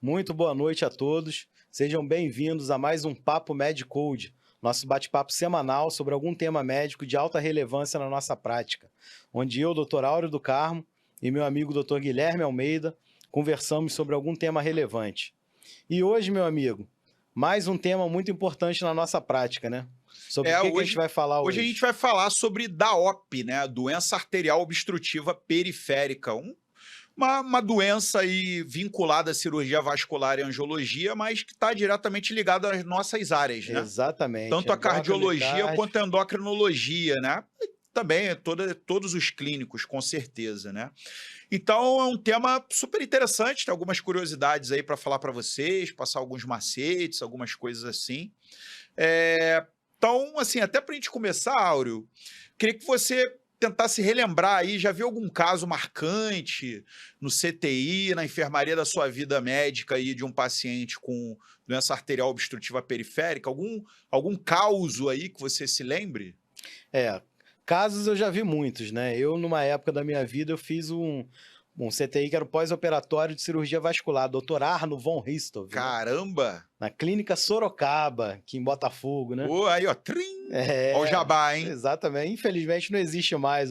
Muito boa noite a todos. Sejam bem-vindos a mais um Papo MedCode, nosso bate-papo semanal sobre algum tema médico de alta relevância na nossa prática, onde eu, Dr. Áureo do Carmo, e meu amigo Dr. Guilherme Almeida conversamos sobre algum tema relevante. E hoje, meu amigo, mais um tema muito importante na nossa prática, né? Sobre o que a gente vai falar Hoje a hoje? gente vai falar sobre DAOP, né? Doença arterial obstrutiva periférica. Uma doença aí vinculada à cirurgia vascular e angiologia, mas que está diretamente ligada às nossas áreas, né? Exatamente, Tanto a endócrino e cardiologia cardio. quanto a endocrinologia, né? E também todos os clínicos, com certeza, né? Então é um tema super interessante, tem algumas curiosidades aí para falar para vocês, passar alguns macetes, algumas coisas assim. Então, assim, até para a gente começar, Áureo, queria que você tentasse relembrar aí, já viu algum caso marcante no CTI, na enfermaria da sua vida médica aí de um paciente com doença arterial obstrutiva periférica? Algum caso aí que você se lembre? Casos eu já vi muitos, né? Eu, numa época da minha vida, eu fiz um CTI que era o pós-operatório de cirurgia vascular, Dr. Arno von Ristov, né? Caramba! Na clínica Sorocaba, aqui em Botafogo, né? Ô, aí, ó, trim! Ó o É, jabá, hein? exatamente. Infelizmente não existe mais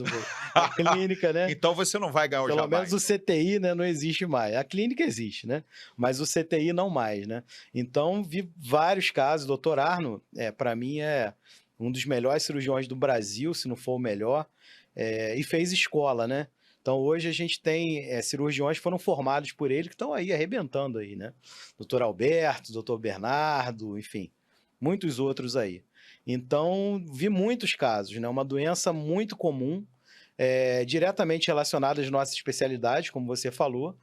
a clínica, né? Então você não vai ganhar o Pelo jabá, menos o então. CTI, né, não existe mais. A clínica existe, né? Mas o CTI não mais, né? Então, vi vários casos. Dr. Arno, para mim, é um dos melhores cirurgiões do Brasil, se não for o melhor, e fez escola, né? Então, hoje a gente tem cirurgiões que foram formados por ele que estão aí arrebentando aí, né? Dr. Alberto, Dr. Bernardo, enfim, muitos outros aí. Então, vi muitos casos, né? Uma doença muito comum, diretamente relacionadas às nossas especialidades, como você falou,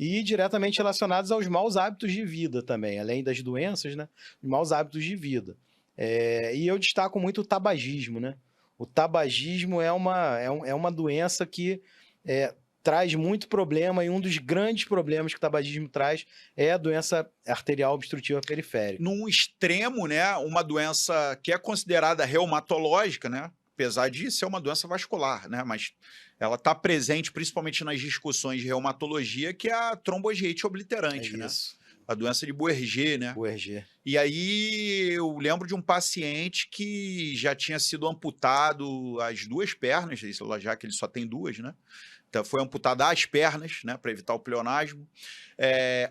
e diretamente relacionados aos maus hábitos de vida também, além das doenças, né? Os maus hábitos de vida. E eu destaco muito o tabagismo, né? O tabagismo é uma doença que traz muito problema, e um dos grandes problemas que o tabagismo traz é a doença arterial obstrutiva periférica. Num extremo, né, uma doença que é considerada reumatológica, né, apesar de ser uma doença vascular, né, mas ela está presente principalmente nas discussões de reumatologia, que é a tromboangiite É obliterante, né, isso, a doença de Buerger, né. o ERG. E aí eu lembro de um paciente que já tinha sido amputado as duas pernas, já que ele só tem duas, né. Então foi amputado as pernas, né, para evitar o pleonasmo,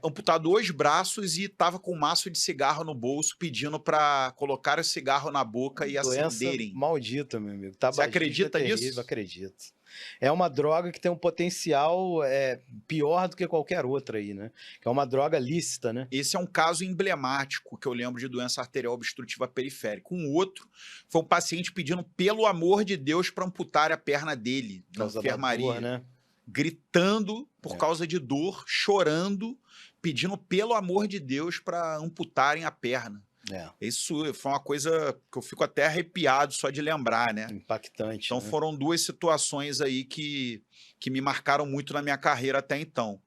amputado os braços e estava com um maço de cigarro no bolso, pedindo para colocar o cigarro na boca e Doença acenderem. maldita, meu amigo. Você Tabagismo é acredita terrível, nisso? acredito. É uma droga que tem um potencial pior do que qualquer outra aí, né? Que é uma droga lícita, né? Esse é um caso emblemático que eu lembro de doença arterial obstrutiva periférica. Um outro foi um paciente pedindo, pelo amor de Deus, para amputar a perna dele Por na causa da dor, enfermaria, né? gritando por É. causa de dor, chorando, pedindo, pelo amor de Deus, para amputarem a perna. É, Isso foi uma coisa que eu fico até arrepiado só de lembrar, né. impactante, Então né? foram 2 situações aí que me marcaram muito na minha carreira até então.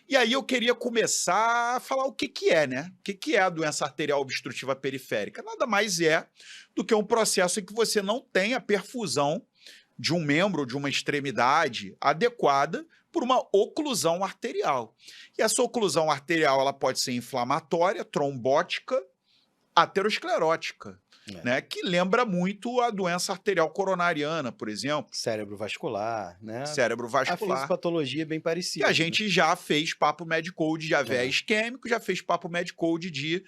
E aí eu queria começar a falar o que que é, né. O que que é a doença arterial obstrutiva periférica? Nada mais é do que um processo em que você não tem a perfusão de um membro, de uma extremidade adequada por uma oclusão arterial. E essa oclusão arterial, ela pode ser inflamatória, trombótica, aterosclerótica, É. né, que lembra muito a doença arterial coronariana, por exemplo, Cérebro vascular, né? cérebro A vascular, fisiopatologia é bem que a parecida, né? gente já fez papo Medcode de AVE É, isquêmico, já fez papo Medcode de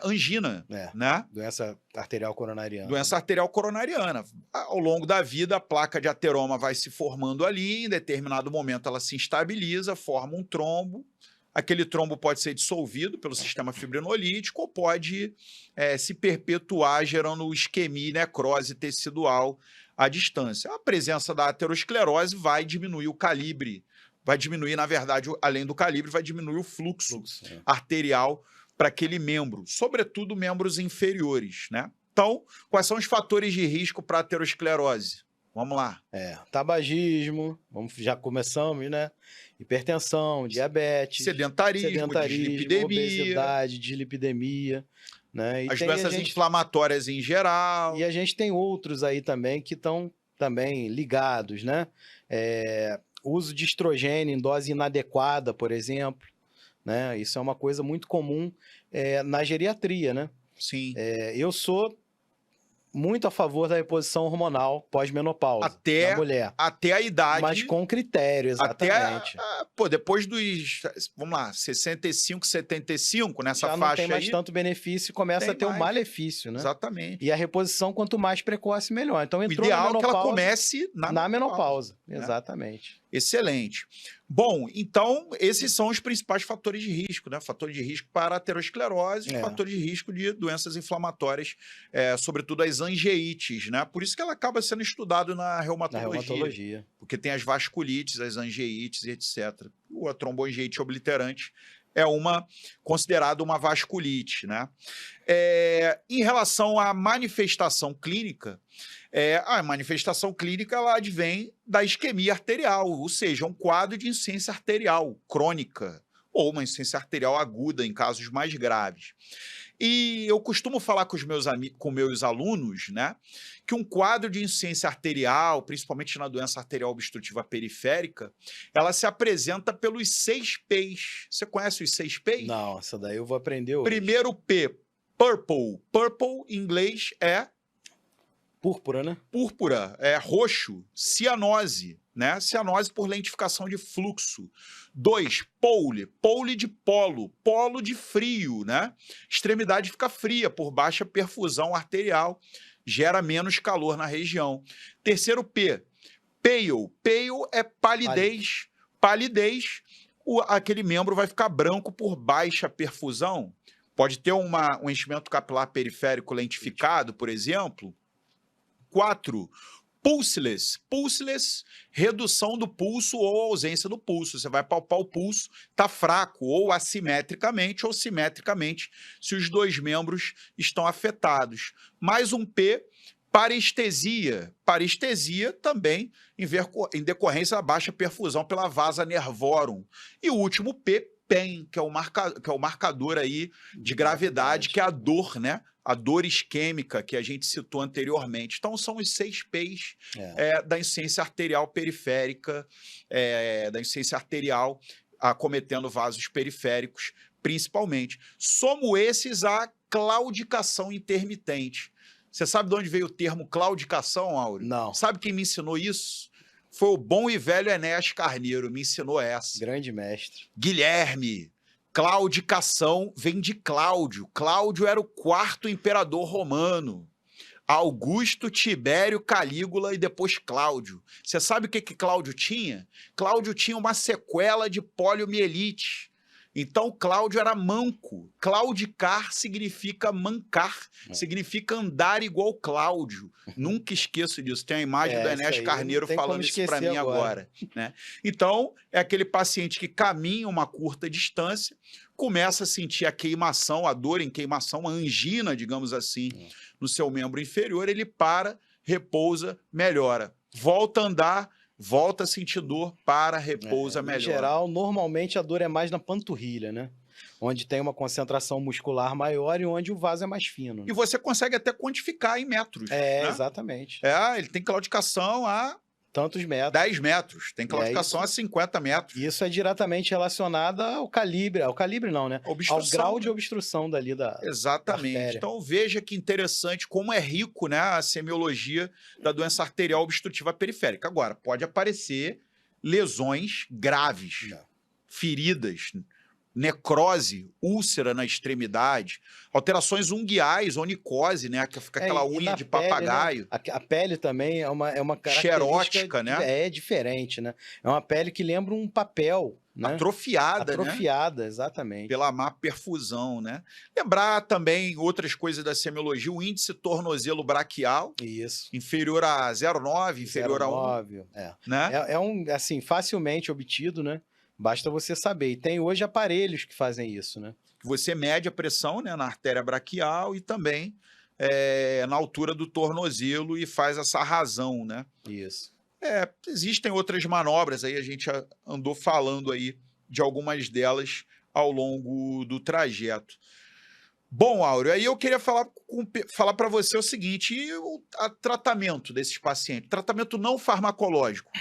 angina, é. né? Doença arterial coronariana, Doença né? arterial coronariana. Ao longo da vida, a placa de ateroma vai se formando ali, em determinado momento ela se instabiliza, forma um trombo. Aquele trombo pode ser dissolvido pelo sistema fibrinolítico ou pode se perpetuar, gerando isquemia e necrose tecidual à distância. A presença da aterosclerose vai diminuir o calibre, vai diminuir, na verdade, além do calibre, vai diminuir o fluxo Fluxo, né? arterial para aquele membro, sobretudo membros inferiores, né? Então, quais são os fatores de risco para aterosclerose? Vamos lá. Tabagismo, já começamos, né? Hipertensão, diabetes, Sedentarismo, sedentarismo, dislipidemia, obesidade, dislipidemia, né? as doenças inflamatórias em E geral. a gente tem outros aí também que estão também ligados, né? Uso de estrogênio em dose inadequada, por exemplo, né? Isso é uma coisa muito comum na geriatria, né? Sim. Eu sou muito a favor da reposição hormonal pós-menopausa na mulher, Até a idade. mas com critério, exatamente. Pô, depois dos, vamos lá, 65, 75, nessa Já faixa não tem mais aí, tanto benefício e começa tem a ter um mais. malefício, né? Exatamente. E a reposição, quanto mais precoce, melhor. Então, O entrou ideal na é que ela menopausa, comece na menopausa. né? Exatamente. Excelente. Bom, então, esses são os principais fatores de risco, né? Fatores de risco para aterosclerose, fatores de risco de doenças inflamatórias, sobretudo as angeites, né? Por isso que ela acaba sendo estudado na reumatologia. Porque tem as vasculites, as angeites e etc. A tromboangeite obliterante é considerada uma vasculite, né? Em relação à manifestação clínica, a manifestação clínica ela advém da isquemia arterial, ou seja, um quadro de insuficiência arterial crônica ou uma insuficiência arterial aguda em casos mais graves. E eu costumo falar com meus alunos, né, que um quadro de insuficiência arterial, principalmente na doença arterial obstrutiva periférica, ela se apresenta pelos 6 P's. Você conhece os 6 P's? Não, essa daí eu vou aprender hoje. Primeiro P, purple. Purple em inglês é púrpura, né? Púrpura, roxo. Cianose, né? Cianose por lentificação de fluxo. 2, pole. Pole de polo. Polo de frio, né? Extremidade fica fria por baixa perfusão arterial. Gera menos calor na região. Terceiro P, pale. Pale é palidez. Palidez, aquele membro vai ficar branco por baixa perfusão. Pode ter um enchimento capilar periférico lentificado, por exemplo. 4, pulseless. Pulseless, redução do pulso ou ausência do pulso. Você vai palpar o pulso, está fraco, ou assimetricamente ou simetricamente, se os dois membros estão afetados. Mais um P, parestesia. Parestesia também em decorrência da baixa perfusão pela vasa nervorum. E o último P, PEN, que é o marcador aí de gravidade, que é a dor, né? A dor isquêmica que a gente citou anteriormente. Então, são os 6 P's da insuficiência arterial periférica, da insuficiência arterial acometendo vasos periféricos, principalmente. Somo esses a claudicação intermitente. Você sabe de onde veio o termo claudicação, Áureo? Não. Sabe quem me ensinou isso? Foi o bom e velho Enéas Carneiro, me ensinou essa. Grande mestre. Guilherme, claudicação vem de Cláudio. Cláudio era o 4º imperador romano. Augusto, Tibério, Calígula e depois Cláudio. Você sabe o que Cláudio tinha? Cláudio tinha uma sequela de poliomielite. Então, Cláudio era manco. Claudicar significa mancar, significa andar igual Cláudio. Nunca esqueço disso. Tem a imagem do Enéas Carneiro falando isso para mim agora. Né? Então, é aquele paciente que caminha uma curta distância, começa a sentir a queimação, a dor em queimação, a angina, digamos assim, no seu membro inferior, ele para, repousa, melhora. Volta a andar, volta a sentir dor, para, repousa, melhora. Em geral, normalmente a dor é mais na panturrilha, né? Onde tem uma concentração muscular maior e onde o vaso é mais fino. Né? E você consegue até quantificar em metros. Né? Exatamente. Ele tem claudicação a tantos metros. 10 metros. Tem claudicação a 50 metros. Isso é diretamente relacionado ao calibre. Ao calibre não, né? Ao grau de obstrução dali da Exatamente. Da artéria. Então veja que interessante como é rico, né, a semiologia da doença arterial obstrutiva periférica. Agora, pode aparecer lesões graves, feridas, necrose, úlcera na extremidade, alterações unguiais, onicose, né? Que fica aquela unha de papagaio. Né? A pele também é uma característica xerótica, né? É diferente, né? É uma pele que lembra um papel, né? Atrofiada, né? Exatamente. Pela má perfusão, né? Lembrar também outras coisas da semiologia, o índice tornozelo braquial. Isso. Inferior a 0,9, inferior a 1. Né? É assim, facilmente obtido, né? Basta você saber. E tem hoje aparelhos que fazem isso, né? Você mede a pressão, né, na artéria braquial e também na altura do tornozelo e faz essa razão, né? Isso. Existem outras manobras aí, a gente andou falando aí de algumas delas ao longo do trajeto. Bom, Áureo, aí eu queria falar para você o seguinte, e o tratamento desses pacientes? Tratamento não farmacológico.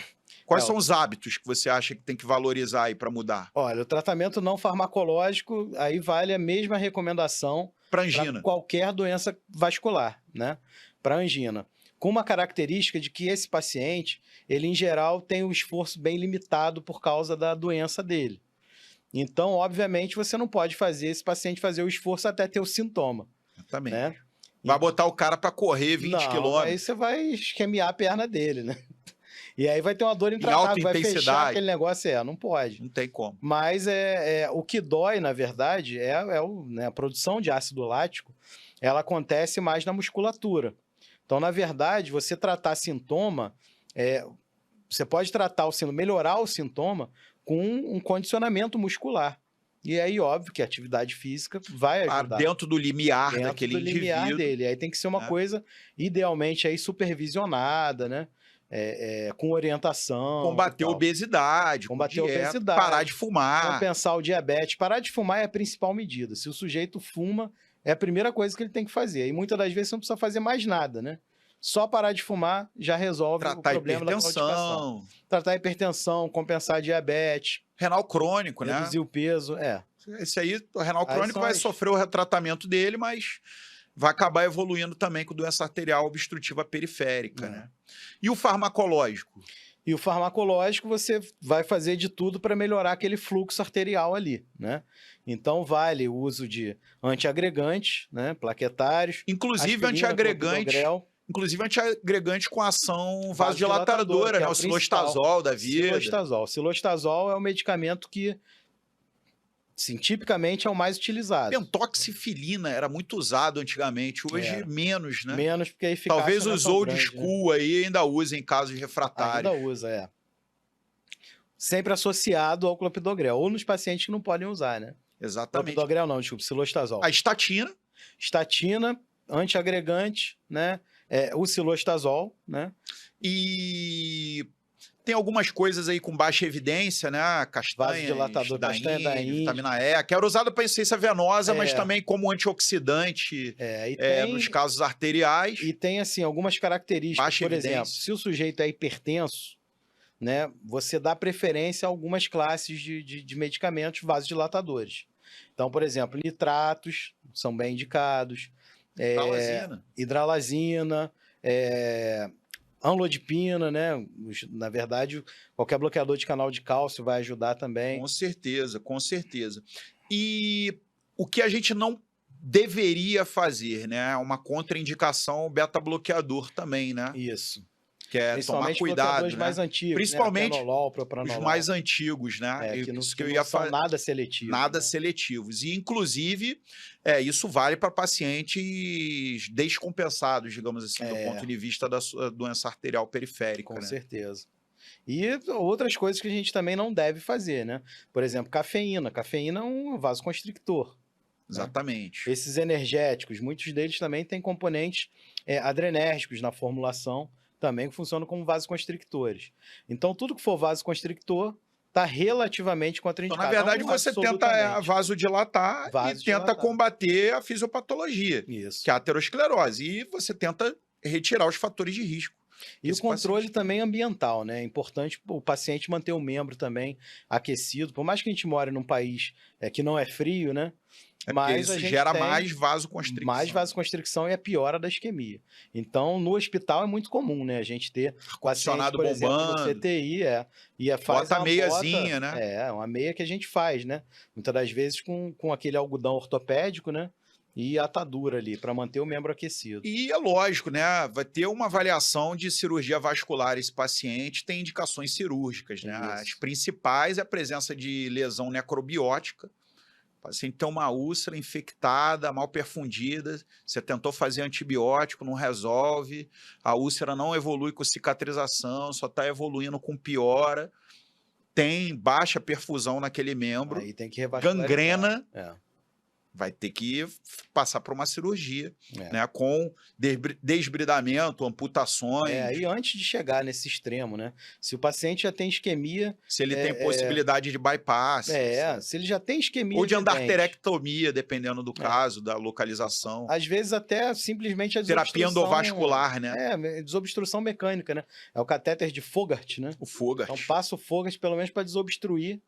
Quais são os hábitos que você acha que tem que valorizar aí para mudar? Olha, o tratamento não farmacológico, aí vale a mesma recomendação Para para angina. qualquer doença vascular, né? Para angina. Com uma característica de que esse paciente, ele em geral tem um esforço bem limitado por causa da doença dele. Então, obviamente, você não pode fazer esse paciente fazer o esforço até ter o sintoma, Também. né? Vai botar o cara para correr 20 Não, aí quilômetros você vai esquemiar a perna dele, né? E aí vai ter uma dor em alta intratável, vai fechar intensidade. aquele negócio, não pode. Não tem como. Mas o que dói, na verdade, né, a produção de ácido lático, ela acontece mais na musculatura. Então, na verdade, você tratar sintoma, você pode tratar o sintoma, melhorar o sintoma com um condicionamento muscular. E aí, óbvio que a atividade física vai ajudar. Dentro do limiar Dentro daquele do limiar indivíduo. dele. Aí tem que ser uma né? coisa, idealmente, aí supervisionada, né? Com orientação. Combater a obesidade, Combater a com dieta, obesidade, parar de fumar. compensar o diabetes. Parar de fumar é a principal medida. Se o sujeito fuma, é a primeira coisa que ele tem que fazer. E muitas das vezes você não precisa fazer mais nada, né? Só parar de fumar já resolve o Tratar problema da claudicação. hipertensão, Tratar a hipertensão, compensar a diabetes, renal crônico, né? reduzir o peso, Esse aí, o renal Aí crônico são vai as- sofrer o retratamento dele, mas vai acabar evoluindo também com doença arterial obstrutiva periférica, né? E o farmacológico? E o farmacológico, você vai fazer de tudo para melhorar aquele fluxo arterial ali, né? Então, vale o uso de antiagregantes, né? Plaquetários, Inclusive aspirina, antiagregantes, clopidogrel, com ação vasodilatadora, vasodilatadora, que é né? o O cilostazol da vida. Cilostazol. Cilostazol é o medicamento que, sim, tipicamente é o mais utilizado. Pentoxifilina era muito usado antigamente, hoje Era. menos, né? Menos porque a eficácia Talvez não é os tão old grande, né? school aí ainda usem em casos refratários. Ainda usa, sempre associado ao clopidogrel, ou nos pacientes que não podem usar, né? Exatamente. Clopidogrel não, desculpa, cilostazol. A estatina, Estatina, antiagregante, né? O cilostazol, né? e tem algumas coisas aí com baixa evidência, né? Castanha, Vasodilatador, castanha da Índia. vitamina E, que era usada para insuficiência venosa, mas É. também como antioxidante E nos casos arteriais. tem, assim, algumas características. Baixa Por exemplo, evidência. se o sujeito é hipertenso, né? Você dá preferência a algumas classes de medicamentos vasodilatadores. Então, por exemplo, nitratos são bem indicados. Talazina. Hidralazina, amlodipina, né? Na verdade, qualquer bloqueador de canal de cálcio vai ajudar também. Com certeza, com certeza. E o que a gente não deveria fazer, né? Uma contraindicação ao beta-bloqueador também, né? Isso. Que é tomar Principalmente cuidado, bloqueadores né? mais antigos, Principalmente né? Atenolol, Os propranolol, mais antigos, né? que não, Isso que que eu não ia são falar. nada seletivos. Nada né? seletivos. E, inclusive, isso vale para pacientes descompensados, digamos assim, do ponto de vista da sua doença arterial periférica. Com né? certeza. E outras coisas que a gente também não deve fazer, né? Por exemplo, cafeína. Cafeína é um vasoconstrictor. Exatamente. Esses energéticos, muitos deles também têm componentes adrenérgicos na formulação, também que funcionam como vasoconstrictores. Então, tudo que for vasoconstrictor está relativamente Então, contraindicado. na verdade, Não você tenta absolutamente. vasodilatar e Vasodilatar. tenta combater a fisiopatologia, Isso. que é a aterosclerose. E você tenta retirar os fatores de risco. E o Esse controle paciente também ambiental, né? É importante o paciente manter o membro também aquecido. Por mais que a gente more num país que não é frio, né? Mas a isso gente gera tem mais vasoconstricção. mais vasoconstricção e a piora da isquemia. Então, no hospital é muito comum, né? A gente ter Ar-condicionado paciente, por exemplo, bombando. no CTI, faz Bota a uma meiazinha, bota, né? uma meia que a gente faz, né? Muitas das vezes com aquele algodão ortopédico, né? E atadura ali, para manter o membro aquecido. E é lógico, né? Vai ter uma avaliação de cirurgia vascular. Esse paciente tem indicações cirúrgicas, né? Isso. As principais é a presença de lesão necrobiótica. O paciente tem uma úlcera infectada, mal perfundida, você tentou fazer antibiótico, não resolve, a úlcera não evolui com cicatrização, só está evoluindo com piora, tem baixa perfusão naquele membro, Aí tem que revascularizar. gangrena, vai ter que passar por uma cirurgia, É. né? Com desbridamento, amputações. E antes de chegar nesse extremo, né? Se o paciente já tem isquemia, Se ele tem possibilidade de bypass. se ele já tem isquemia Ou de dente, andarterectomia, dependendo do caso, da localização. às vezes até simplesmente a Terapia desobstrução... endovascular, né? Desobstrução mecânica, né? É o catéter de Fogart, né? O Fogart. Então passa o Fogart pelo menos para desobstruir,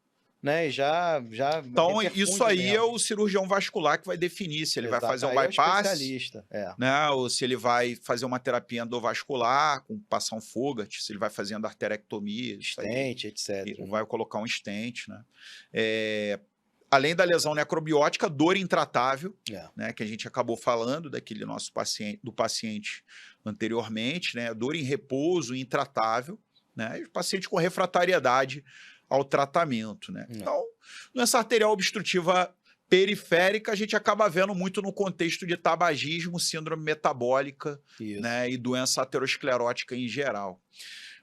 né? E já Então, reperfunde isso aí mesmo. é o cirurgião vascular que vai definir se ele vai fazer um Aí é o bypass, especialista, né? Ou se ele vai fazer uma terapia endovascular, com passar um Fogart, se ele vai fazendo arterectomia, isso aí, Stent, etc. vai colocar um stent, né? Além da lesão necrobiótica, dor intratável, né? Que a gente acabou falando daquele nosso paciente, do paciente anteriormente, né? Dor em repouso, intratável, né? E o paciente com refratariedade ao tratamento, né? Então, doença arterial obstrutiva periférica, a gente acaba vendo muito no contexto de tabagismo, síndrome metabólica, né? E doença aterosclerótica em geral.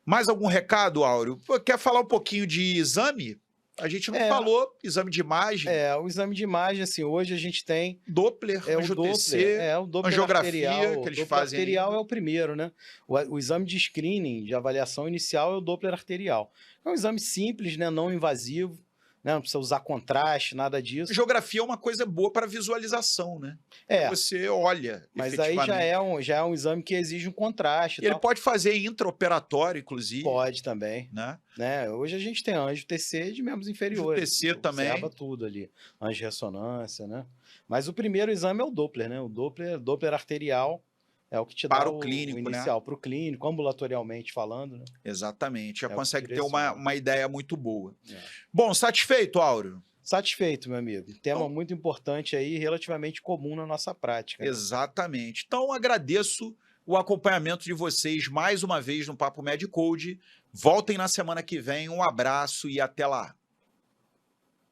Mais algum recado, Áureo? Quer falar um pouquinho de exame? A gente não falou, exame de imagem. O exame de imagem, assim, hoje a gente tem... Doppler, angiotensina, o Doppler angiografia arterial, que eles Doppler fazem. arterial é o primeiro, né? O exame de screening, de avaliação inicial, é o Doppler arterial. É um exame simples, né? Não invasivo, né? Não precisa usar contraste, nada disso. Angiografia é uma coisa boa para visualização, né? Você olha, mas aí já é um exame que exige um contraste. Ele pode fazer intraoperatório, inclusive. Pode também. Né? Hoje a gente tem anjo-TC de membros inferiores. Anjo-TC também. Observa tudo ali. Anjo-ressonância, né? Mas o primeiro exame é o Doppler, né? O Doppler arterial é o que te dá para o clínico, inicial, para o clínico, ambulatorialmente falando, né? Exatamente. Já consegue ter uma ideia muito boa. Bom, satisfeito, Áureo? Satisfeito, meu amigo. Tema muito importante aí, relativamente comum na nossa prática. Exatamente. Então, agradeço o acompanhamento de vocês mais uma vez no Papo Med Code. Voltem na semana que vem. Um abraço e até lá.